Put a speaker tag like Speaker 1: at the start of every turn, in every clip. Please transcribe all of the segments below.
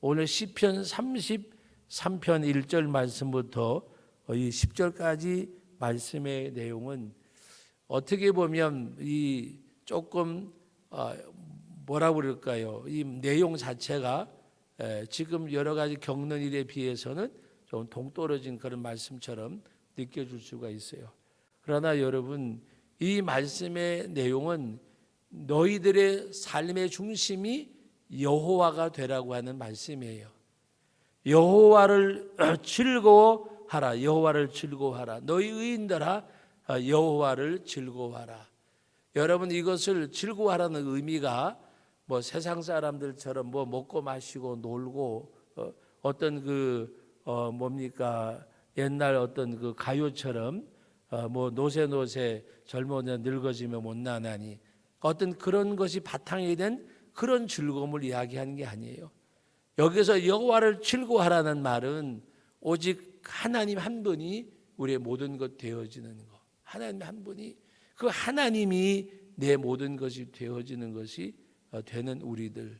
Speaker 1: 오늘 시편 33편 1절 말씀부터 이 10절까지 말씀의 내용은 어떻게 보면 이 조금 뭐라고 그럴까요? 이 내용 자체가 지금 여러 가지 겪는 일에 비해서는 좀 동떨어진 그런 말씀처럼 느껴질 수가 있어요. 그러나 여러분, 이 말씀의 내용은 너희들의 삶의 중심이 여호와가 되라고 하는 말씀이에요. 여호와를 즐거워하라. 여호와를 즐거워하라. 너희 의인들아 여호와를 즐거워하라. 여러분, 이것을 즐거워하라는 의미가 뭐 세상 사람들처럼 뭐 먹고 마시고 놀고 어떤 뭡니까 옛날 어떤 그 가요처럼 뭐 노세 젊어져 늙어지면 못나나니 어떤 그런 것이 바탕이 된 그런 즐거움을 이야기하는 게 아니에요. 여기서 여호와를 즐거워하라는 말은 오직 하나님 한 분이 우리의 모든 것 되어지는 것. 하나님 한 분이, 그 하나님이 내 모든 것이 되어지는 것이 되는 우리들.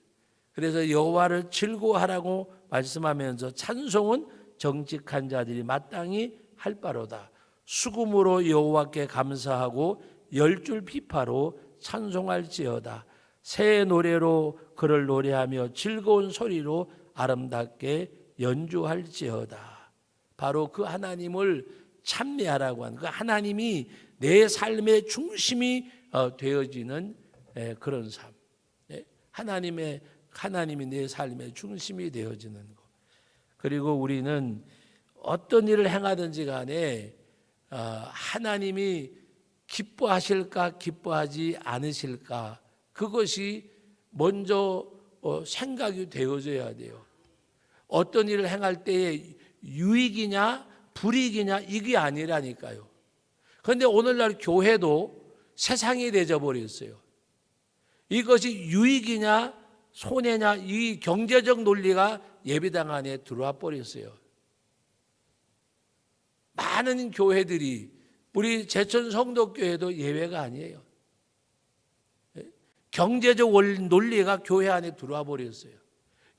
Speaker 1: 그래서 여호와를 즐거워하라고 말씀하면서 찬송은 정직한 자들이 마땅히 할 바로다. 수금으로 여호와께 감사하고 열줄 피파로 찬송할지어다. 새 노래로 그를 노래하며 즐거운 소리로 아름답게 연주할지어다. 바로 그 하나님을 찬미하라고 하는, 그 하나님이 내 삶의 중심이 되어지는 그런 삶. 하나님이 내 삶의 중심이 되어지는 것. 그리고 우리는 어떤 일을 행하든지 간에 하나님이 기뻐하실까 기뻐하지 않으실까, 그것이 먼저 생각이 되어져야 돼요. 어떤 일을 행할 때에 유익이냐 불이익이냐 이게 아니라니까요. 그런데 오늘날 교회도 세상이 되어 버렸어요. 이것이 유익이냐 손해냐 이 경제적 논리가 예배당 안에 들어와 버렸어요. 많은 교회들이, 우리 제천 성덕교회도 예외가 아니에요. 경제적 논리가 교회 안에 들어와 버렸어요.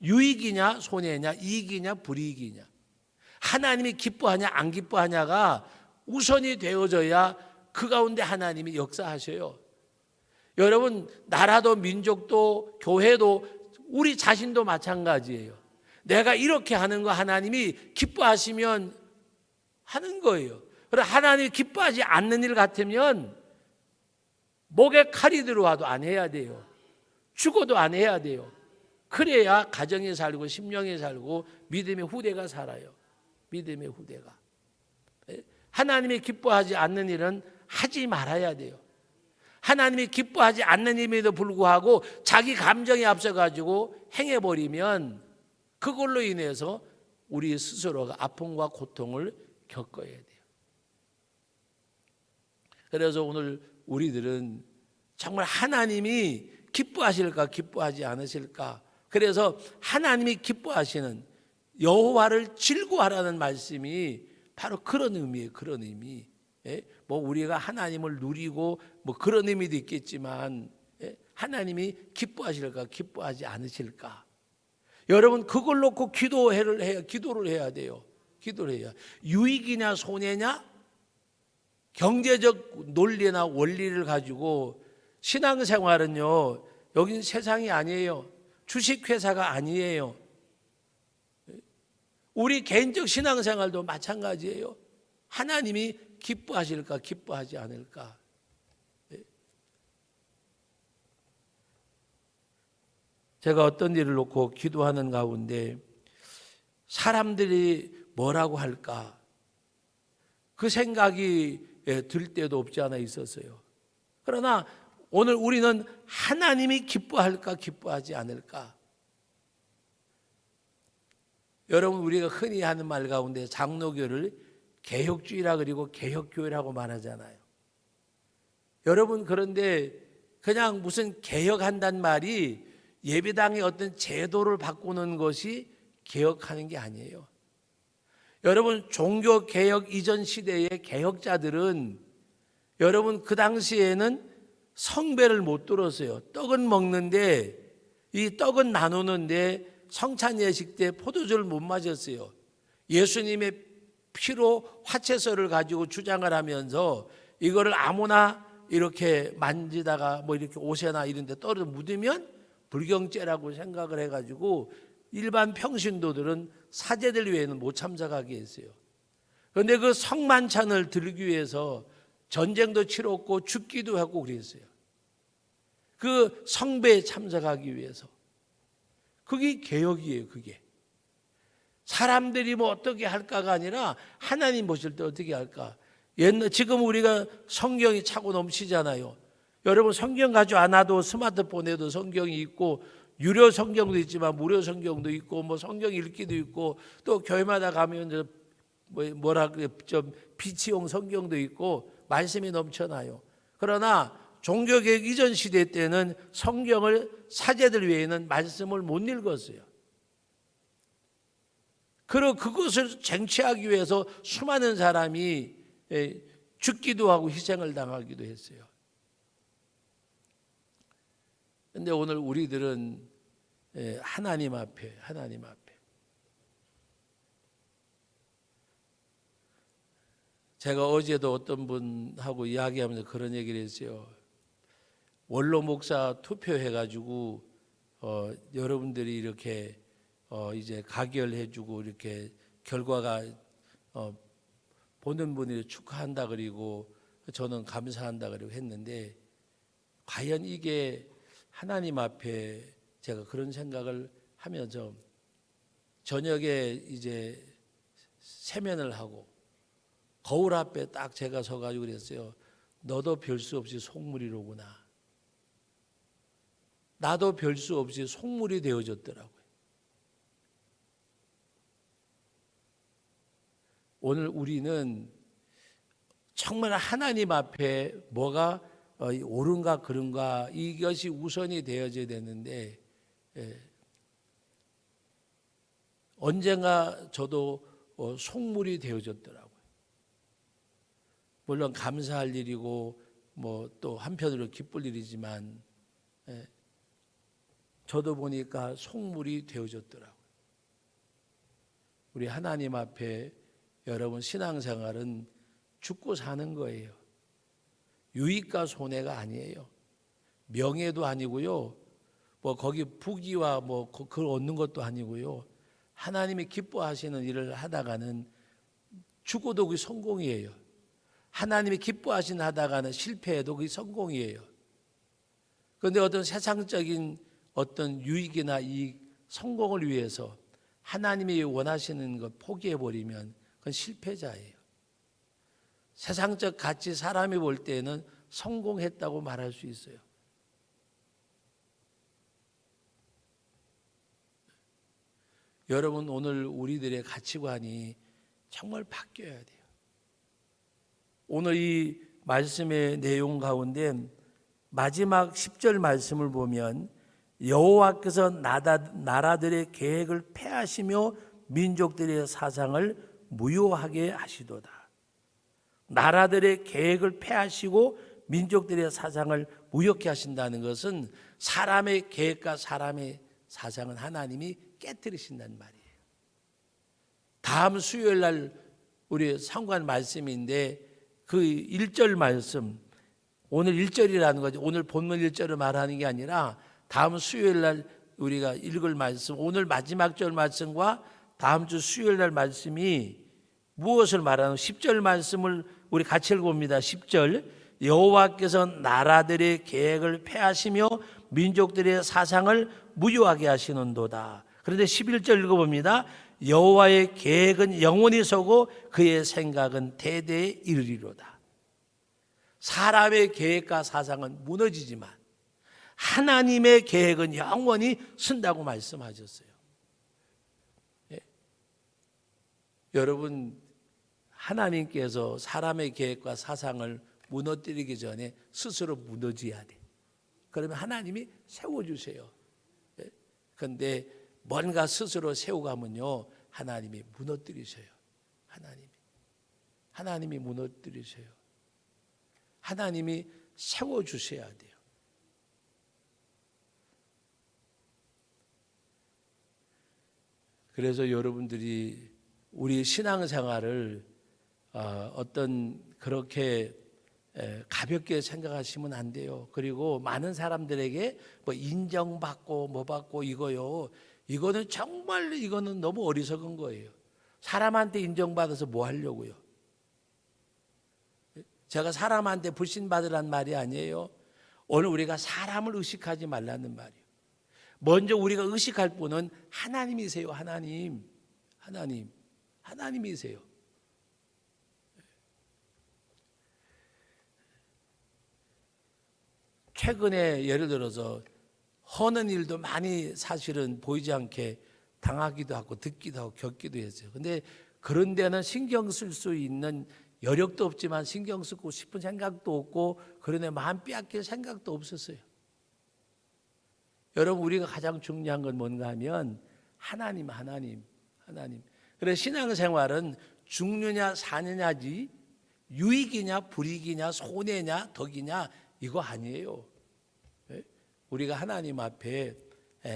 Speaker 1: 유익이냐 손해냐 이익이냐 불이익이냐, 하나님이 기뻐하냐 안 기뻐하냐가 우선이 되어져야 그 가운데 하나님이 역사하셔요. 여러분, 나라도 민족도 교회도 우리 자신도 마찬가지예요. 내가 이렇게 하는 거 하나님이 기뻐하시면 하는 거예요. 그러나 하나님이 기뻐하지 않는 일 같으면 목에 칼이 들어와도 안 해야 돼요. 죽어도 안 해야 돼요. 그래야 가정에 살고 심령에 살고 믿음의 후대가 살아요. 믿음의 후대가. 하나님이 기뻐하지 않는 일은 하지 말아야 돼요. 하나님이 기뻐하지 않는 일임에도 불구하고 자기 감정에 앞서가지고 행해버리면 그걸로 인해서 우리 스스로가 아픔과 고통을 겪어야 돼요. 그래서 오늘 우리들은 정말 하나님이 기뻐하실까 기뻐하지 않으실까, 그래서 하나님이 기뻐하시는 여호와를 즐거워하라는 말씀이 바로 그런 의미예요. 그런 의미. 뭐 우리가 하나님을 누리고 뭐 그런 의미도 있겠지만 하나님이 기뻐하실까 기뻐하지 않으실까, 여러분 그걸 놓고 기도를 해야 돼요. 기도를 해야. 유익이냐 손해냐 경제적 논리나 원리를 가지고 신앙생활은요, 여긴 세상이 아니에요. 주식회사가 아니에요. 우리 개인적 신앙생활도 마찬가지예요. 하나님이 기뻐하실까 기뻐하지 않을까. 제가 어떤 일을 놓고 기도하는 가운데 사람들이 뭐라고 할까, 그 생각이 들 때도 없지 않아 있었어요. 그러나 오늘 우리는 하나님이 기뻐할까 기뻐하지 않을까. 여러분, 우리가 흔히 하는 말 가운데 장로교를 개혁주의라 그리고 개혁교회라고 말하잖아요. 여러분, 그런데 그냥 무슨 개혁한다는 말이 예배당의 어떤 제도를 바꾸는 것이 개혁하는 게 아니에요. 여러분, 종교개혁 이전 시대의 개혁자들은 여러분 그 당시에는 성배를 못 들었어요. 떡은 먹는데, 이 떡은 나누는데 성찬 예식 때 포도주를 못 마셨어요. 예수님의 피로 화채서를 가지고 주장을 하면서 이거를 아무나 이렇게 만지다가 뭐 이렇게 옷에나 이런 데 떨어져 묻으면 불경죄라고 생각을 해가지고 일반 평신도들은 사제들 외에는 못 참석하게 했어요. 그런데 그 성만찬을 들기 위해서 전쟁도 치렀고 죽기도 하고 그랬어요. 그 성배에 참석하기 위해서. 그게 개혁이에요. 그게 사람들이 뭐 어떻게 할까가 아니라 하나님 보실 때 어떻게 할까. 지금 우리가 성경이 차고 넘치잖아요. 여러분 성경 가지고 안 와도 스마트폰에도 성경이 있고 유료 성경도 있지만 무료 성경도 있고 뭐 성경 읽기도 있고 또 교회마다 가면 뭐라 그래 좀 비치용 성경도 있고 말씀이 넘쳐나요. 그러나 종교개혁 이전 시대 때는 성경을 사제들 외에는 말씀을 못 읽었어요. 그리고 그것을 쟁취하기 위해서 수많은 사람이 죽기도 하고 희생을 당하기도 했어요. 그런데 오늘 우리들은 하나님 앞에 제가 어제도 어떤 분하고 이야기하면서 그런 얘기를 했어요. 원로 목사 투표해가지고 여러분들이 이렇게 이제 가결해주고 이렇게 결과가 보는 분이 축하한다 그리고 저는 감사한다 그리고 했는데 과연 이게 하나님 앞에 제가 그런 생각을 하면서 저녁에 이제 세면을 하고 거울 앞에 딱 제가 서가지고 그랬어요. 너도 별 수 없이 속물이로구나. 나도 별 수 없이 속물이 되어졌더라고요. 오늘 우리는 정말 하나님 앞에 뭐가 옳은가 그른가 이것이 우선이 되어져야 되는데 언젠가 저도 속물이 되어졌더라고요. 물론 감사할 일이고 뭐 또 한편으로 기쁠 일이지만 저도 보니까 속물이 되어졌더라고요. 우리 하나님 앞에 여러분 신앙생활은 죽고 사는 거예요. 유익과 손해가 아니에요. 명예도 아니고요. 뭐 거기 부귀와 뭐 그걸 얻는 것도 아니고요. 하나님이 기뻐하시는 일을 하다가는 죽어도 그게 성공이에요. 하나님이 기뻐하시는 하다가는 실패해도 그게 성공이에요. 그런데 어떤 세상적인 어떤 유익이나 이익, 성공을 위해서 하나님이 원하시는 것 포기해버리면 그건 실패자예요. 세상적 가치 사람이 볼 때는 성공했다고 말할 수 있어요. 여러분 오늘 우리들의 가치관이 정말 바뀌어야 돼요. 오늘 이 말씀의 내용 가운데 마지막 10절 말씀을 보면 여호와께서 나라들의 계획을 폐하시며 민족들의 사상을 무효하게 하시도다. 나라들의 계획을 폐하시고 민족들의 사상을 무효케 하신다는 것은 사람의 계획과 사람의 사상은 하나님이 깨뜨리신다는 말이에요. 다음 수요일 날 우리 상관 말씀인데 그 1절 말씀 오늘 1절이라는 거죠. 오늘 본문 1절을 말하는 게 아니라 다음 수요일 날 우리가 읽을 말씀 오늘 마지막 절 말씀과 다음 주 수요일 날 말씀이 무엇을 말하는 10절 말씀을 우리 같이 읽어봅니다. 10절 여호와께서 나라들의 계획을 폐하시며 민족들의 사상을 무효하게 하시는도다. 그런데 11절 읽어봅니다. 여호와의 계획은 영원히 서고 그의 생각은 대대에 이르리로다. 사람의 계획과 사상은 무너지지만 하나님의 계획은 영원히 쓴다고 말씀하셨어요. 예. 여러분 하나님께서 사람의 계획과 사상을 무너뜨리기 전에 스스로 무너져야 돼. 그러면 하나님이 세워주세요. 그런데 뭔가 스스로 세우가면요 하나님이 무너뜨리셔요. 하나님이 무너뜨리셔요. 하나님이 세워주셔야 돼요. 그래서 여러분들이 우리 신앙생활을 어떤 그렇게 가볍게 생각하시면 안 돼요. 그리고 많은 사람들에게 뭐 인정받고 뭐 받고 이거요. 이거는 정말 이거는 너무 어리석은 거예요. 사람한테 인정받아서 뭐 하려고요? 제가 사람한테 불신받으란 말이 아니에요. 오늘 우리가 사람을 의식하지 말라는 말이에요. 먼저 우리가 의식할 분은 하나님이세요. 하나님이세요. 최근에 예를 들어서 허는 일도 많이 사실은 보이지 않게 당하기도 하고 듣기도 하고 겪기도 했어요. 근데 그런 데는 신경 쓸 수 있는 여력도 없지만 신경 쓰고 싶은 생각도 없고 그러네 마음 빼앗길 생각도 없었어요. 여러분 우리가 가장 중요한 건 뭔가 하면 하나님. 그래서 신앙생활은 죽느냐 사느냐지 유익이냐 불이익이냐 손해냐 덕이냐 이거 아니에요. 우리가 하나님 앞에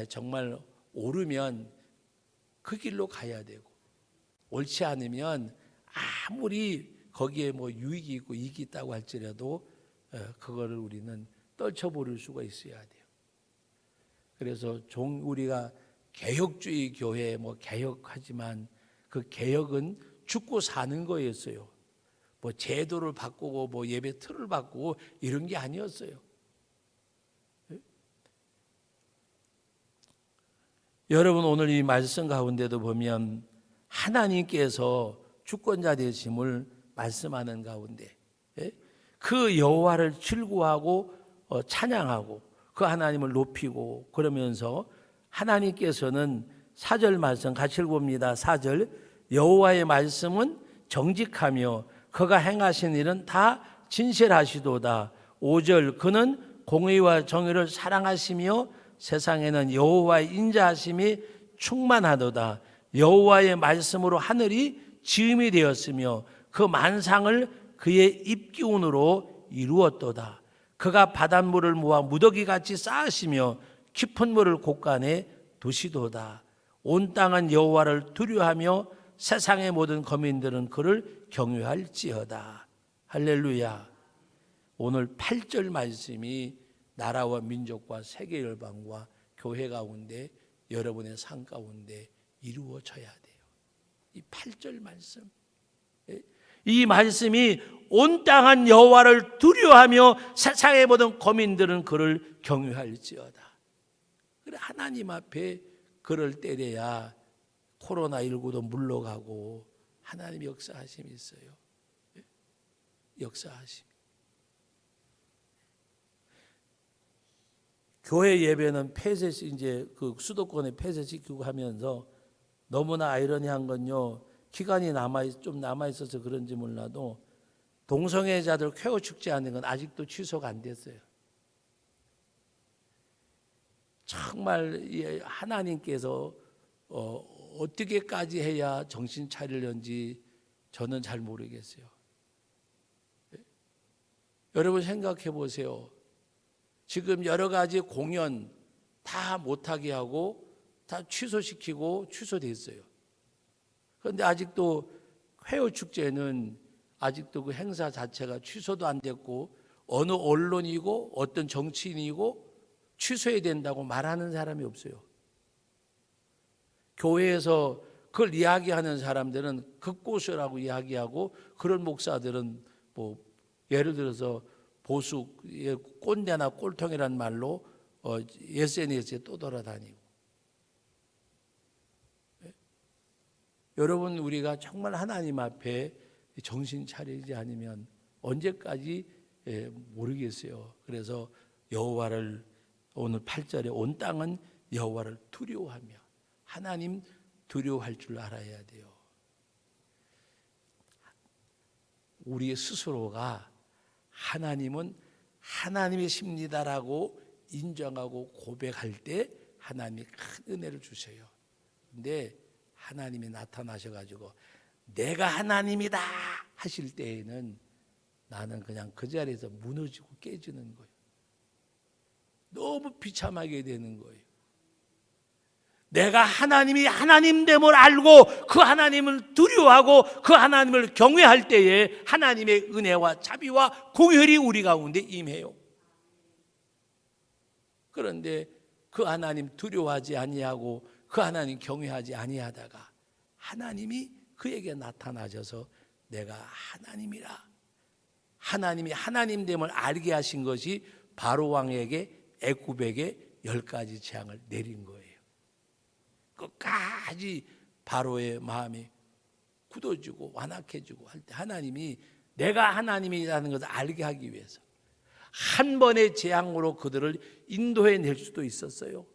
Speaker 1: 정말 옳으면 그 길로 가야 되고 옳지 않으면 아무리 거기에 뭐 유익이 있고 이익이 있다고 할지라도 그거를 우리는 떨쳐버릴 수가 있어야 돼요. 그래서 우리가 개혁주의 교회 뭐 개혁하지만 그 개혁은 죽고 사는 거였어요. 뭐 제도를 바꾸고 뭐 예배 틀을 바꾸고 이런 게 아니었어요. 여러분 오늘 이 말씀 가운데도 보면 하나님께서 주권자 되심을 말씀하는 가운데 그 여호와를 즐거워하고 찬양하고 그 하나님을 높이고 그러면서 하나님께서는 4절 말씀 같이 읽어봅니다. 4절 여호와의 말씀은 정직하며 그가 행하신 일은 다 진실하시도다. 5절 그는 공의와 정의를 사랑하시며 세상에는 여호와의 인자하심이 충만하도다. 여호와의 말씀으로 하늘이 지음이 되었으며 그 만상을 그의 입기운으로 이루었도다. 그가 바닷물을 모아 무더기같이 쌓으시며 깊은 물을 곳간에 두시도다. 온 땅은 여호와를 두려워하며 세상의 모든 거민들은 그를 경외할지어다. 할렐루야. 오늘 8절 말씀이 나라와 민족과 세계 열방과 교회 가운데 여러분의 삶 가운데 이루어져야 돼요. 이 8절 말씀. 이 말씀이 온 땅은 여호와를 두려워하며 세상의 모든 거민들은 그를 경외할지어다. 그래 하나님 앞에 그럴 때래야 코로나19도 물러가고 하나님의 역사하심이 있어요. 역사하심. 교회 예배는 폐쇄 이제 그 수도권에 폐쇄시키고 하면서 너무나 아이러니한 건요. 기간이 좀 남아 있어서 그런지 몰라도 동성애자들 쾌호 축제하는 건 아직도 취소가 안 됐어요. 정말 하나님께서 어떻게까지 해야 정신 차리려는지 저는 잘 모르겠어요. 여러분 생각해 보세요. 지금 여러 가지 공연 다 못하게 하고 다 취소시키고 취소됐어요. 그런데 아직도 회오축제는 아직도 그 행사 자체가 취소도 안 됐고 어느 언론이고 어떤 정치인이고 취소해야 된다고 말하는 사람이 없어요. 교회에서 그걸 이야기하는 사람들은 극보수라고 이야기하고 그런 목사들은 뭐 예를 들어서 보수 꼰대나 꼴통이란 말로 SNS에 또 돌아다니고. 여러분 우리가 정말 하나님 앞에 정신 차리지 않으면 언제까지 모르겠어요. 그래서 여호와를 오늘 8절에 온 땅은 여호와를 두려워하며 하나님 두려워할 줄 알아야 돼요. 우리 스스로가 하나님은 하나님이십니다라고 인정하고 고백할 때 하나님이 큰 은혜를 주셔요. 근데 하나님이 나타나셔가지고 내가 하나님이다 하실 때에는 나는 그냥 그 자리에서 무너지고 깨지는 거예요. 너무 비참하게 되는 거예요. 내가 하나님이 하나님됨을 알고 그 하나님을 두려워하고 그 하나님을 경외할 때에 하나님의 은혜와 자비와 공혈이 우리 가운데 임해요. 그런데 그 하나님 두려워하지 아니하고 그 하나님 경외하지 아니하다가 하나님이 그에게 나타나셔서 내가 하나님이라, 하나님이 하나님됨을 알게 하신 것이 바로 왕에게 애굽에게 10가지 재앙을 내린 거예요. 끝까지 바로의 마음이 굳어지고 완악해지고 할 때 하나님이 내가 하나님이라는 것을 알게 하기 위해서 한 번의 재앙으로 그들을 인도해 낼 수도 있었어요.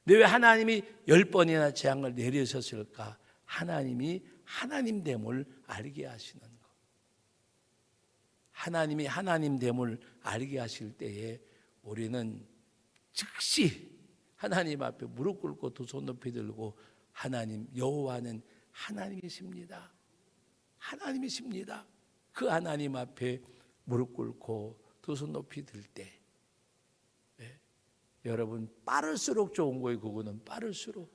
Speaker 1: 근데 왜 하나님이 10번이나 재앙을 내리셨을까? 하나님이 하나님됨을 알게 하시는 것. 하나님이 하나님됨을 알게 하실 때에 우리는 즉시 하나님 앞에 무릎 꿇고 두 손 높이 들고 하나님, 여호와는 하나님이십니다. 하나님이십니다. 그 하나님 앞에 무릎 꿇고 두 손 높이 들 때, 네. 여러분 빠를수록 좋은 거예요. 그거는 빠를수록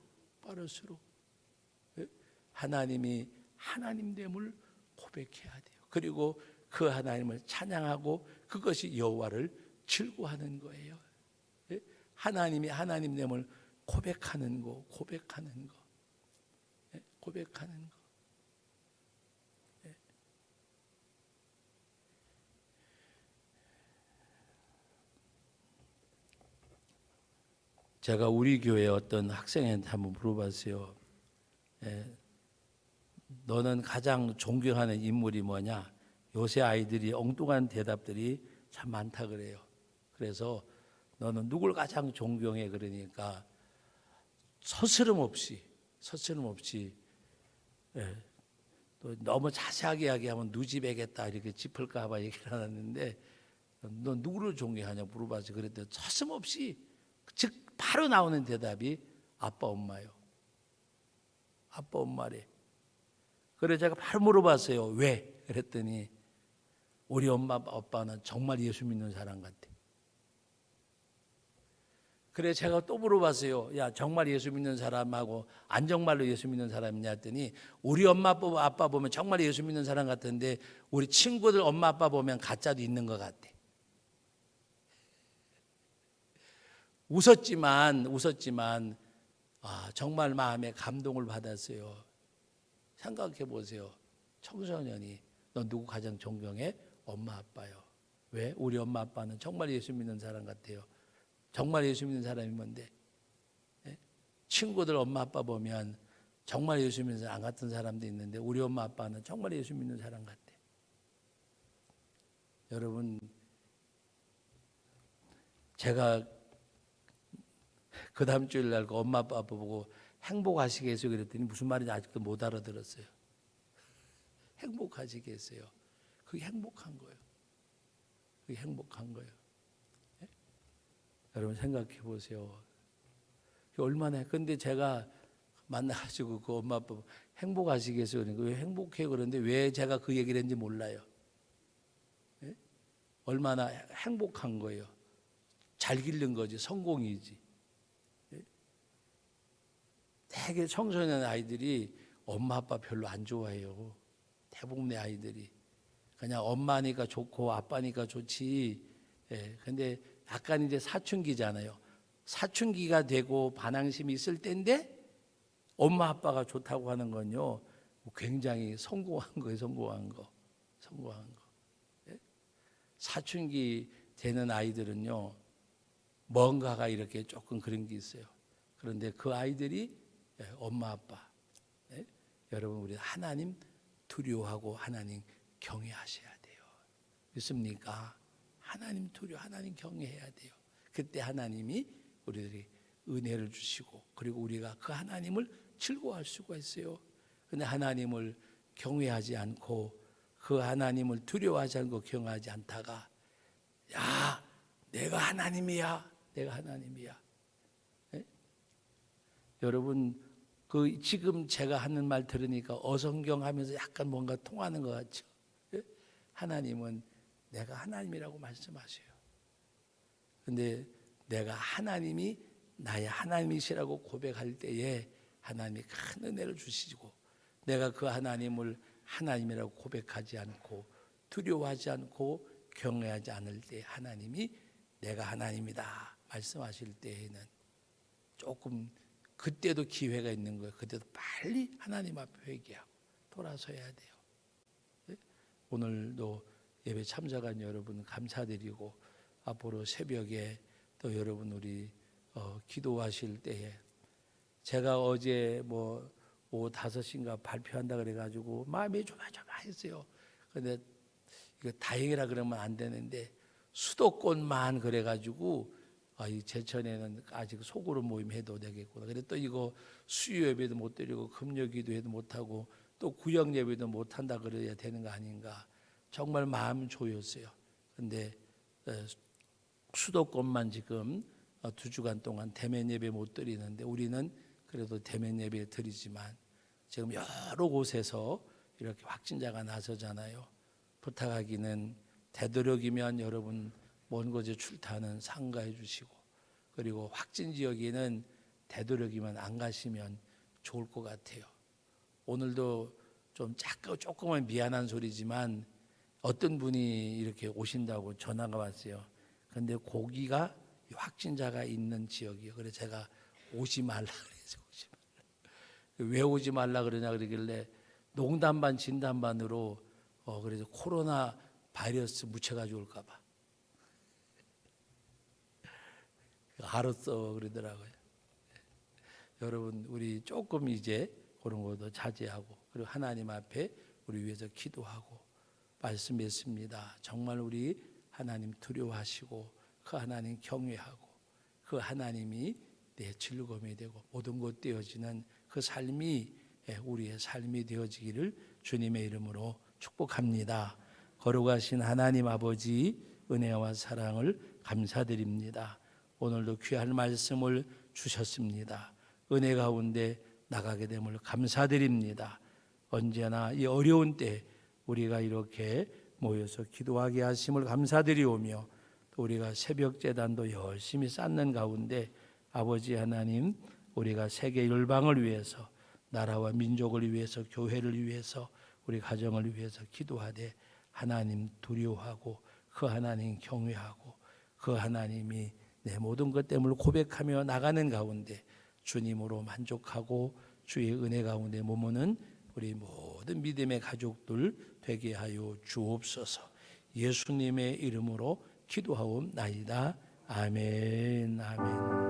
Speaker 1: 네. 하나님이 하나님됨을 고백해야 돼요. 그리고 그 하나님을 찬양하고 그것이 여호와를 즐거워하는 거예요. 네. 하나님이 하나님됨을 고백하는 거. 네. 고백하는 거. 네. 제가 우리 교회 어떤 학생한테 한번 물어봤어요. 너는 가장 존경하는 인물이 뭐냐? 요새 아이들이 엉뚱한 대답들이 참 많다 그래요. 그래서 너는 누굴 가장 존경해? 그러니까 서스럼 없이 또 너무 자세하게 이야기하면 누집애겠다 이렇게 짚을까 봐 얘기를 하는데, 너 누구를 존경하냐 물어봐서 그랬더니 서슴없이 즉 바로 나오는 대답이 아빠 엄마요. 아빠 엄마래. 그래서 제가 바로 물어봤어요. 왜? 그랬더니 우리 엄마 아빠는 정말 예수 믿는 사람 같아. 그래 제가 또 물어봤어요. 야, 정말 예수 믿는 사람하고 안 정말로 예수 믿는 사람이냐 했더니 우리 엄마 아빠 보면 정말 예수 믿는 사람 같은데 우리 친구들 엄마 아빠 보면 가짜도 있는 것 같아. 웃었지만 정말 마음에 감동을 받았어요. 생각해 보세요. 청소년이 너 누구 가장 존경해? 엄마 아빠요. 왜? 우리 엄마 아빠는 정말 예수 믿는 사람 같아요. 정말 예수 믿는 사람이 뭔데? 네? 친구들 엄마 아빠 보면 정말 예수 믿는 사람 안 같은 사람도 있는데 우리 엄마 아빠는 정말 예수 믿는 사람 같아. 여러분, 제가 그 다음 주일 날 엄마 아빠 보고 행복하시겠어요? 그랬더니 무슨 말인지 아직도 못 알아들었어요. 행복하시겠어요? 그게 행복한 거예요. 그게 행복한 거예요. 네? 여러분 생각해 보세요. 얼마나, 근데 제가 만나가지고 그 엄마 아빠 행복하시겠어요? 그러니까 왜 행복해요? 그런데 왜 제가 그 얘기를 했는지 몰라요. 네? 얼마나 행복한 거예요. 잘 기른 거지, 성공이지. 되게 청소년 아이들이 엄마 아빠 별로 안 좋아해요. 대부분의 아이들이 그냥 엄마니까 좋고 아빠니까 좋지. 근데 약간 이제 사춘기잖아요. 사춘기가 되고 반항심이 있을 때인데 엄마 아빠가 좋다고 하는 건요 굉장히 성공한 거예요. 성공한 거. 사춘기 되는 아이들은요 뭔가가 이렇게 조금 그런 게 있어요. 그런데 그 아이들이 엄마 아빠, 여러분 우리 하나님 두려워하고 하나님 경외하셔야 돼요. 믿습니까? 하나님 두려워, 하나님 경외해야 돼요. 그때 하나님이 우리들이 은혜를 주시고 그리고 우리가 그 하나님을 즐거워할 수가 있어요. 그런데 하나님을 경외하지 않고 그 하나님을 두려워하지 않고 경외하지 않다가 야, 내가 하나님이야. 여러분 그 지금 제가 하는 말 들으니까 어성경하면서 약간 뭔가 통하는 것 같죠. 하나님은 내가 하나님이라고 말씀하셔요. 근데 내가 하나님이 나의 하나님이시라고 고백할 때에 하나님이 큰 은혜를 주시고, 내가 그 하나님을 하나님이라고 고백하지 않고 두려워하지 않고 경외하지 않을 때 하나님이 내가 하나님이다 말씀하실 때에는 조금 그때도 기회가 있는 거예요. 그때도 빨리 하나님 앞에 회개하고 돌아서야 돼요. 네? 오늘도 예배 참석한 여러분 감사드리고, 앞으로 새벽에 또 여러분 우리 기도하실 때에, 제가 어제 오후 5시인가 발표한다 그래가지고 마음이 조마조마했어요. 그런데 이거 다행이라 그러면 안 되는데 수도권만 그래가지고 이 제천에는 아직 소그룹 모임 해도 되겠구나. 근데 또 이거 수요 예배도 못 드리고 금요 기도회도 못 하고 또 구역 예배도 못 한다 그래야 되는 거 아닌가. 정말 마음 조였어요. 근데 수도권만 지금 2주간 동안 대면 예배 못 드리는데, 우리는 그래도 대면 예배 드리지만 지금 여러 곳에서 이렇게 확진자가 나서잖아요. 부탁하기는 되도록이면 여러분 먼 곳에 출타는 삼가해 주시고, 그리고 확진 지역에는 되도록이면 안 가시면 좋을 것 같아요. 오늘도 좀 조금은 미안한 소리지만 어떤 분이 이렇게 오신다고 전화가 왔어요. 그런데 거기가 확진자가 있는 지역이에요. 그래서 제가 오지 말라 그래서 오지 말라. 왜 오지 말라 그러냐 그러길래 농담 반 진담 반으로 그래서 코로나 바이러스 묻혀가지고 올까 봐. 알았어 그러더라고요. 여러분 우리 조금 이제 그런 것도 자제하고, 그리고 하나님 앞에 우리 위해서 기도하고 말씀했습니다. 정말 우리 하나님 두려워하시고 그 하나님 경외하고 그 하나님이 내 즐거움이 되고 모든 것 되어지는 그 삶이 우리의 삶이 되어지기를 주님의 이름으로 축복합니다. 거룩하신 하나님 아버지, 은혜와 사랑을 감사드립니다. 오늘도 귀한 말씀을 주셨습니다. 은혜 가운데 나가게 됨을 감사드립니다. 언제나 이 어려운 때 우리가 이렇게 모여서 기도하게 하심을 감사드리오며, 또 우리가 새벽 제단도 열심히 쌓는 가운데 아버지 하나님, 우리가 세계 열방을 위해서, 나라와 민족을 위해서, 교회를 위해서, 우리 가정을 위해서 기도하되 하나님 두려워하고 그 하나님 경외하고 그 하나님이 내 모든 것 때문에 고백하며 나가는 가운데 주님으로 만족하고 주의 은혜 가운데 머무는 우리 모든 믿음의 가족들 되게 하여 주옵소서. 예수님의 이름으로 기도하옵나이다. 아멘. 아멘.